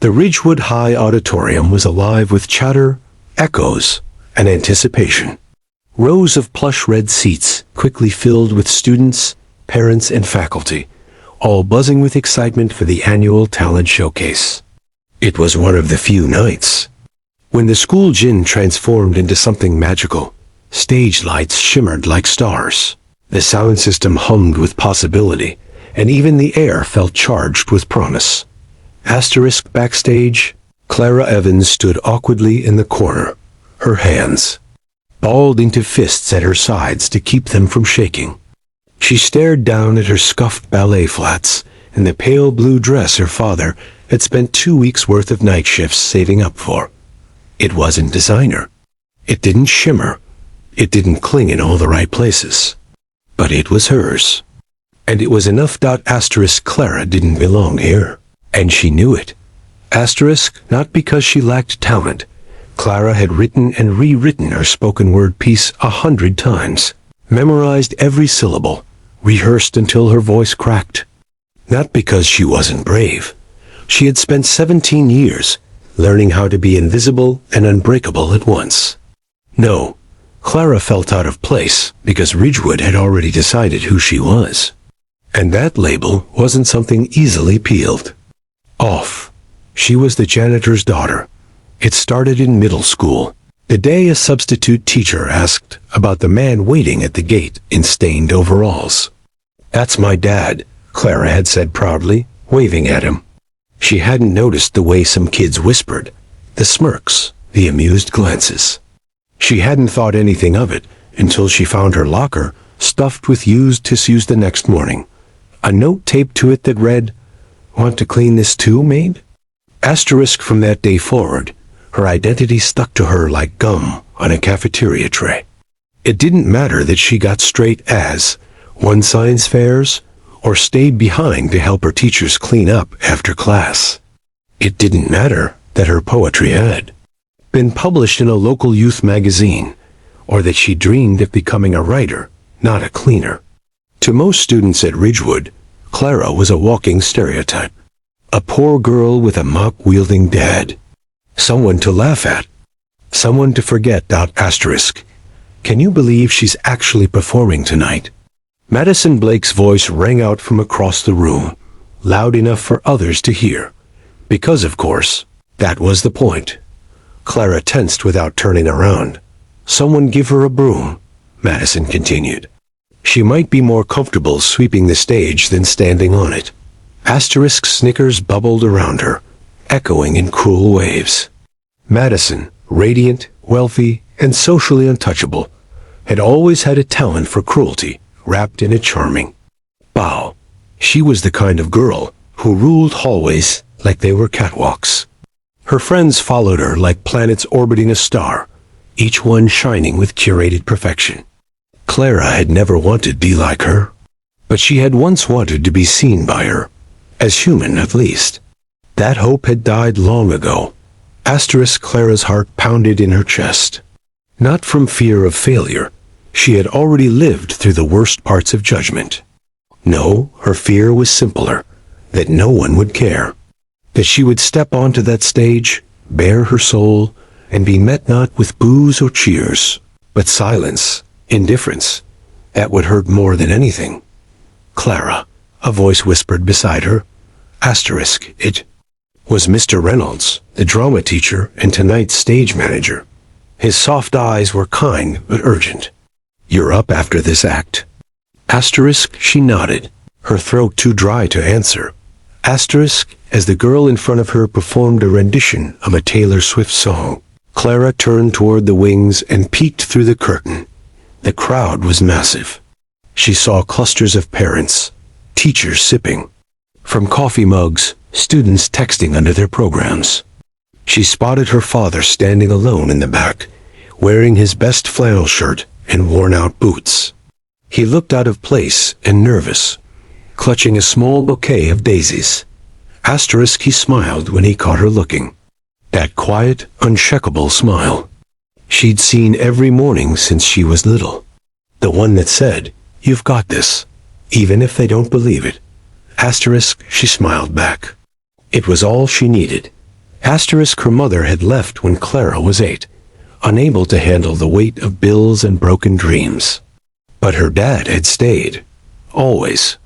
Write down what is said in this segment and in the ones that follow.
The Ridgewood High Auditorium was alive with chatter, echoes, and anticipation. Rows of plush red seats quickly filled with students, parents, and faculty, all buzzing with excitement for the annual talent showcase. It was one of the few nights when the school gym transformed into something magical. Stage lights shimmered like stars. The sound system hummed with possibility, and even the air felt charged with promise. Asterisk backstage, Clara Evans stood awkwardly in the corner, her hands balled into fists at her sides to keep them from shaking. She stared down at her scuffed ballet flats and the pale blue dress her father had spent 2 weeks' worth of night shifts saving up for. It wasn't designer. It didn't shimmer. It didn't cling in all the right places. But it was hers. And it was enough. Asterisk Clara didn't belong here. And she knew it. Asterisk, not because she lacked talent. Clara had written and rewritten her spoken word piece 100 times, memorized every syllable, rehearsed until her voice cracked. Not because she wasn't brave. She had spent 17 years learning how to be invisible and unbreakable at once. No, Clara felt out of place because Ridgewood had already decided who she was. And that label wasn't something easily peeled off. She was the janitor's daughter. It started in middle school, the day a substitute teacher asked about the man waiting at the gate in stained overalls. "That's my dad," Clara had said proudly, waving at him. She hadn't noticed the way some kids whispered, the smirks, the amused glances. She hadn't thought anything of it until she found her locker stuffed with used tissues the next morning. A note taped to it that read, "Want to clean this too, maid?" Asterisk from that day forward, her identity stuck to her like gum on a cafeteria tray. It didn't matter that she got straight A's, won science fairs, or stayed behind to help her teachers clean up after class. It didn't matter that her poetry had been published in a local youth magazine, or that she dreamed of becoming a writer, not a cleaner. To most students at Ridgewood, Clara was a walking stereotype. A poor girl with a mop-wielding dad. Someone to laugh at. Someone to forget. Asterisk. Can you believe she's actually performing tonight? Madison Blake's voice rang out from across the room, loud enough for others to hear. Because, of course, that was the point. Clara tensed without turning around. "Someone give her a broom," Madison continued. "She might be more comfortable sweeping the stage than standing on it." Asterisk snickers bubbled around her, echoing in cruel waves. Madison, radiant, wealthy, and socially untouchable, had always had a talent for cruelty, wrapped in a charming bow. She was the kind of girl who ruled hallways like they were catwalks. Her friends followed her like planets orbiting a star, each one shining with curated perfection. Clara had never wanted to be like her, but she had once wanted to be seen by her, as human at least. That hope had died long ago. Asterisk Clara's heart pounded in her chest. Not from fear of failure. She had already lived through the worst parts of judgment. No, her fear was simpler, that no one would care. That she would step onto that stage, bare her soul, and be met not with boos or cheers, but silence, indifference. That would hurt more than anything. "Clara," a voice whispered beside her. Asterisk, it was Mr. Reynolds, the drama teacher and tonight's stage manager. His soft eyes were kind but urgent. "You're up after this act?" Asterisk, she nodded, her throat too dry to answer. Asterisk, as the girl in front of her performed a rendition of a Taylor Swift song, Clara turned toward the wings and peeked through the curtain. The crowd was massive. She saw clusters of parents, teachers sipping from coffee mugs, students texting under their programs. She spotted her father standing alone in the back, wearing his best flannel shirt and worn-out boots. He looked out of place and nervous, clutching a small bouquet of daisies. Asterisk, he smiled when he caught her looking. That quiet, unshakable smile she'd seen every morning since she was little. The one that said, "You've got this, even if they don't believe it." Asterisk, she smiled back. It was all she needed, Asterisk her mother had left when Clara was 8, unable to handle the weight of bills and broken dreams. But her dad had stayed, always,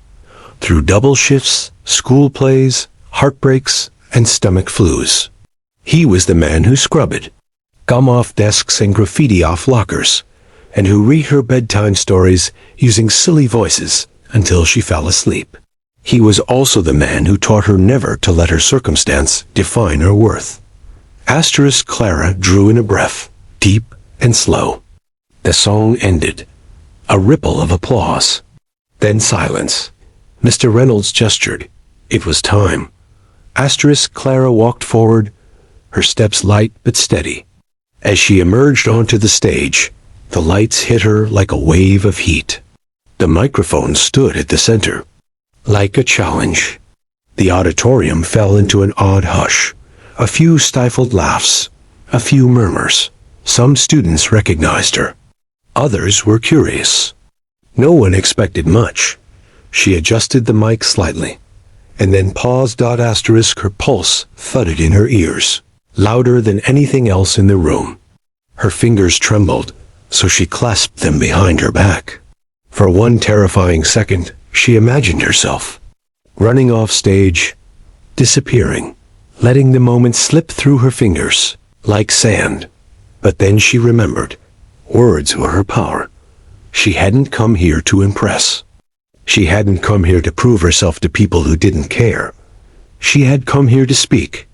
through double shifts, school plays, heartbreaks, and stomach flus. He was the man who scrubbed, gum off desks and graffiti off lockers, and who read her bedtime stories using silly voices until she fell asleep. He was also the man who taught her never to let her circumstance define her worth. Asterisk Clara drew in a breath, deep and slow. The song ended. A ripple of applause. Then silence. Mr. Reynolds gestured. It was time. Asterisk Clara walked forward, her steps light but steady. As she emerged onto the stage, the lights hit her like a wave of heat. The microphone stood at the center, like a challenge. The auditorium fell into an odd hush. A few stifled laughs, a few murmurs. Some students recognized her. Others were curious. No one expected much. She adjusted the mic slightly, and then paused. Asterisk her pulse thudded in her ears, louder than anything else in the room. Her fingers trembled, so she clasped them behind her back. For one terrifying second, she imagined herself running off stage, disappearing, letting the moment slip through her fingers like sand. But then she remembered. Words were her power. She hadn't come here to impress. She hadn't come here to prove herself to people who didn't care. She had come here to speak.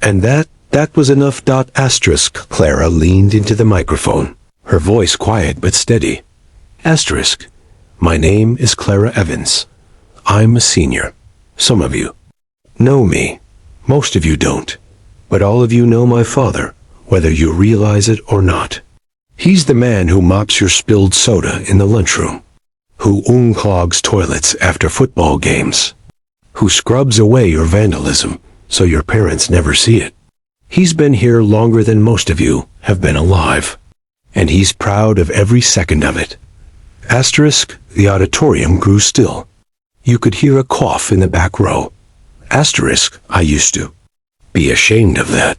And that was enough. Asterisk Clara leaned into the microphone, her voice quiet but steady. Asterisk, my name is Clara Evans. I'm a senior. Some of you know me. Most of you don't. But all of you know my father, whether you realize it or not. He's the man who mops your spilled soda in the lunchroom, who unclogs toilets after football games, who scrubs away your vandalism so your parents never see it. He's been here longer than most of you have been alive, and he's proud of every second of it. Asterisk, the auditorium grew still. You could hear a cough in the back row. Asterisk, I used to be ashamed of that.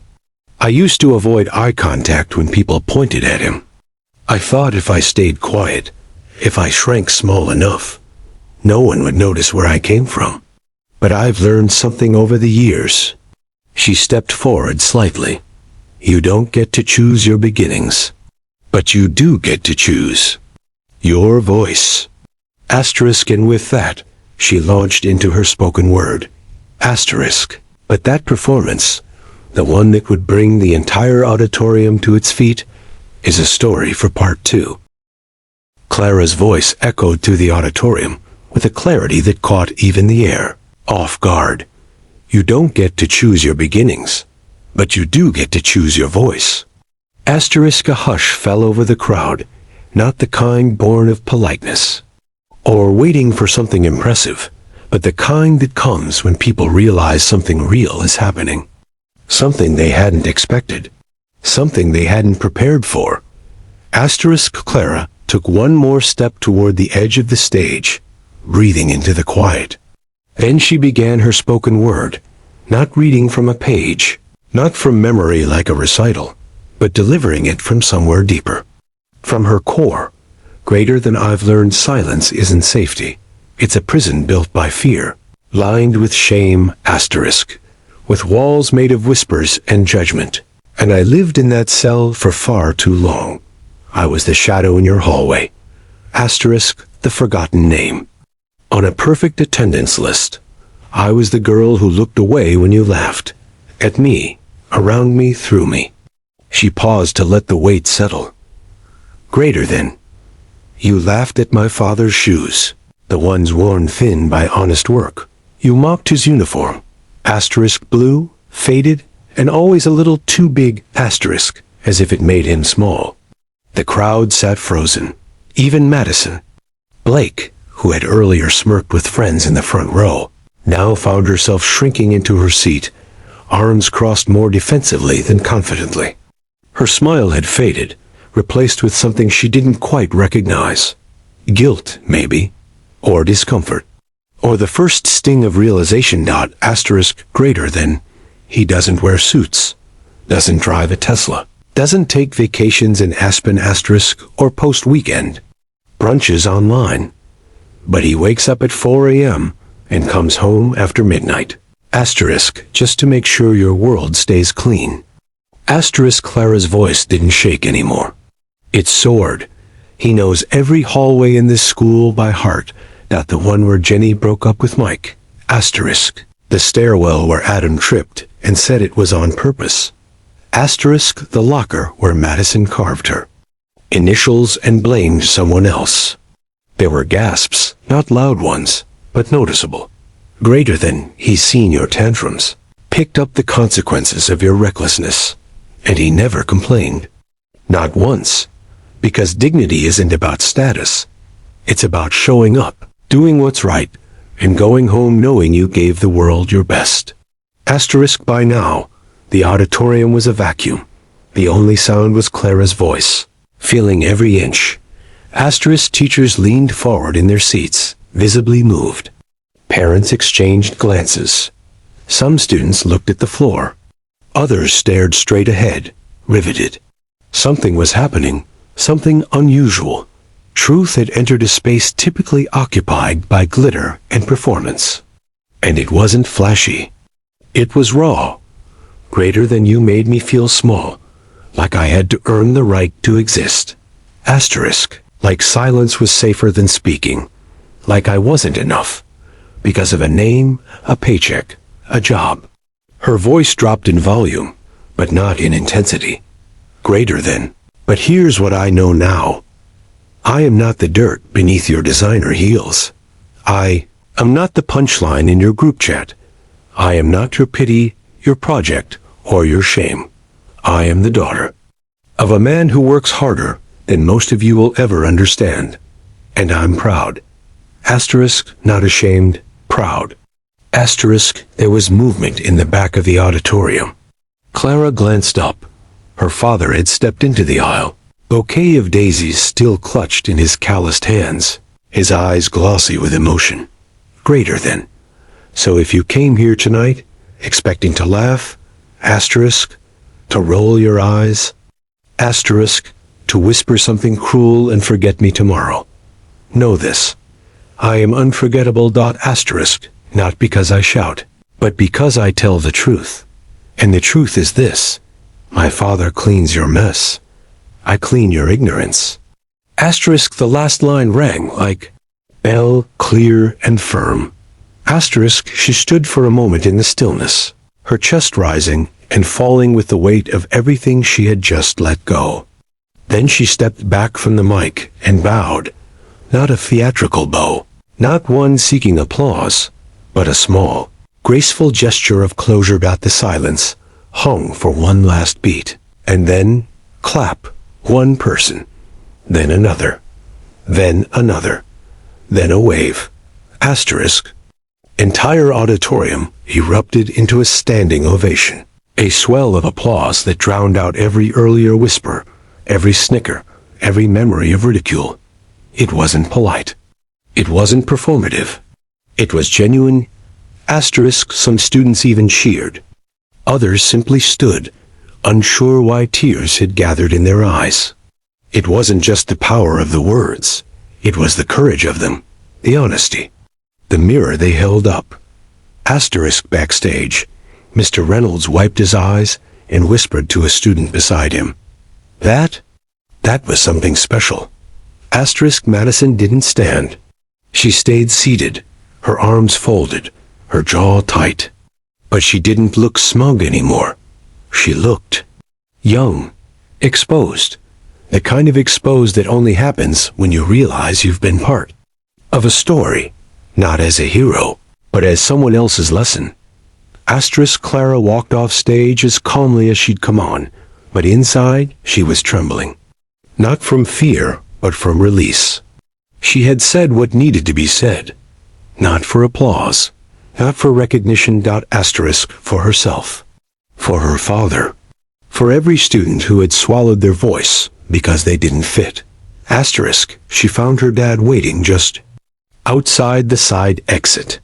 I used to avoid eye contact when people pointed at him. I thought if I stayed quiet, if I shrank small enough, no one would notice where I came from. But I've learned something over the years. She stepped forward slightly. You don't get to choose your beginnings, but you do get to choose your voice. Asterisk, and with that, she launched into her spoken word. Asterisk, but that performance, the one that would bring the entire auditorium to its feet, is a story for part 2. Clara's voice echoed through the auditorium with a clarity that caught even the air off guard. You don't get to choose your beginnings, but you do get to choose your voice. Asterisk, a hush fell over the crowd, not the kind born of politeness or waiting for something impressive, but the kind that comes when people realize something real is happening. Something they hadn't expected. Something they hadn't prepared for. Asterisk Clara took one more step toward the edge of the stage, breathing into the quiet. Then she began her spoken word, not reading from a page, not from memory like a recital, but delivering it from somewhere deeper. From her core, greater than I've learned. Silence isn't safety. It's a prison built by fear, lined with shame. Asterisk, with walls made of whispers and judgment. And I lived in that cell for far too long. I was the shadow in your hallway. Asterisk, the forgotten name. On a perfect attendance list, I was the girl who looked away when you laughed. At me, around me, through me. She paused to let the weight settle. Greater than. You laughed at my father's shoes, the ones worn thin by honest work. You mocked his uniform. Asterisk, blue, faded, and always a little too big. Asterisk, as if it made him small. The crowd sat frozen. Even Madison. Blake, who had earlier smirked with friends in the front row, now found herself shrinking into her seat, arms crossed more defensively than confidently. Her smile had faded, replaced with something she didn't quite recognize. Guilt, maybe, or discomfort, or the first sting of realization. Asterisk, greater than. He doesn't wear suits, doesn't drive a Tesla, doesn't take vacations in Aspen asterisk or post-weekend, brunches online. But he wakes up at 4 a.m. and comes home after midnight. Asterisk, just to make sure your world stays clean. Asterisk. Clara's voice didn't shake anymore. It soared. He knows every hallway in this school by heart, not the one where Jenny broke up with Mike. Asterisk. The stairwell where Adam tripped and said it was on purpose. Asterisk. The locker where Madison carved her initials and blamed someone else. There were gasps, not loud ones, but noticeable. Greater than, he's seen your tantrums, picked up the consequences of your recklessness, and he never complained. Not once. Because dignity isn't about status. It's about showing up, doing what's right, and going home knowing you gave the world your best. Asterisk. By now, the auditorium was a vacuum. The only sound was Clara's voice, filling every inch. Asterisk. Teachers leaned forward in their seats, visibly moved. Parents exchanged glances. Some students looked at the floor. Others stared straight ahead, riveted. Something was happening, something unusual. Truth had entered a space typically occupied by glitter and performance. And it wasn't flashy. It was raw. Greater than. You made me feel small, like I had to earn the right to exist. Asterisk. Like silence was safer than speaking. Like I wasn't enough. Because of a name, a paycheck, a job. Her voice dropped in volume, but not in intensity. Greater than. But here's what I know now. I am not the dirt beneath your designer heels. I am not the punchline in your group chat. I am not your pity, your project, or your shame. I am the daughter of a man who works harder than most of you will ever understand. And I'm proud. Asterisk. Not ashamed, proud. Asterisk. There was movement in the back of the auditorium. Clara glanced up. Her father had stepped into the aisle, bouquet of daisies still clutched in his calloused hands, his eyes glossy with emotion. Greater than. So if you came here tonight, expecting to laugh, asterisk, to roll your eyes, asterisk, to whisper something cruel and forget me tomorrow, know this. I am unforgettable. Asterisk, not because I shout, but because I tell the truth. And the truth is this. My father cleans your mess. I clean your ignorance. Asterisk. The last line rang like bell, clear and firm. Asterisk. She stood for a moment in the stillness, her chest rising and falling with the weight of everything she had just let go. Then she stepped back from the mic and bowed. Not a theatrical bow, not one seeking applause, but a small, graceful gesture of closure. The silence hung for one last beat, and then clap. One person, then another, then another, then a wave. Asterisk. Entire auditorium erupted into a standing ovation, a swell of applause that drowned out every earlier whisper, every snicker, every memory of ridicule. It wasn't polite. It wasn't performative. It was genuine. Asterisk. Some students even cheered. Others simply stood, unsure why tears had gathered in their eyes. It wasn't just the power of the words. It was the courage of them, the honesty, the mirror they held up. Asterisk. Backstage, Mr. Reynolds wiped his eyes and whispered to a student beside him. That was something special. Asterisk. Madison didn't stand. She stayed seated, her arms folded, her jaw tight. But she didn't look smug anymore. She looked young, exposed. The kind of exposed that only happens when you realize you've been part of a story, not as a hero, but as someone else's lesson. Asterisk. Clara walked off stage as calmly as she'd come on, but inside she was trembling. Not from fear, but from release. She had said what needed to be said. Not for applause, not for recognition. Asterisk. For herself, for her father, for every student who had swallowed their voice because they didn't fit. Asterisk. She found her dad waiting just outside the side exit.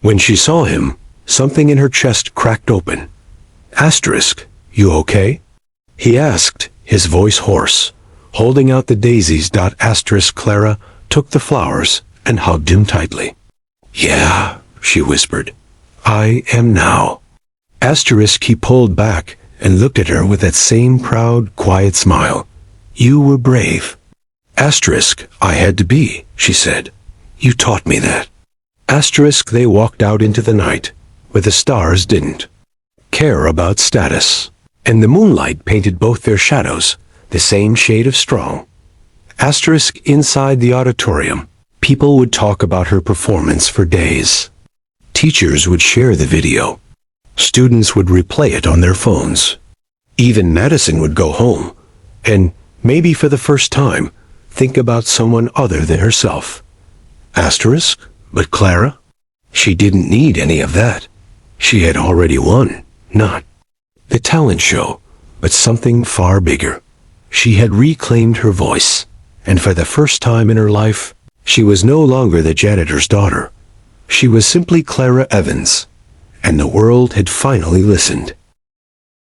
When she saw him, something in her chest cracked open. Asterisk, you okay? He asked, his voice hoarse. Holding out the daisies. Asterisk Clara took the flowers and hugged him tightly. Yeah, she whispered. I am now. Asterisk he pulled back and looked at her with that same proud, quiet smile. You were brave. Asterisk, I had to be, she said. You taught me that. Asterisk they walked out into the night, where the stars didn't care about status, and the moonlight painted both their shadows the same shade of strong. Asterisk inside the auditorium, people would talk about her performance for days. Teachers would share the video. Students would replay it on their phones. Even Madison would go home, and, maybe for the first time, think about someone other than herself. Asterisk, but Clara? She didn't need any of that. She had already won, not the talent show, but something far bigger. She had reclaimed her voice, and for the first time in her life, she was no longer the janitor's daughter. She was simply Clara Evans, and the world had finally listened.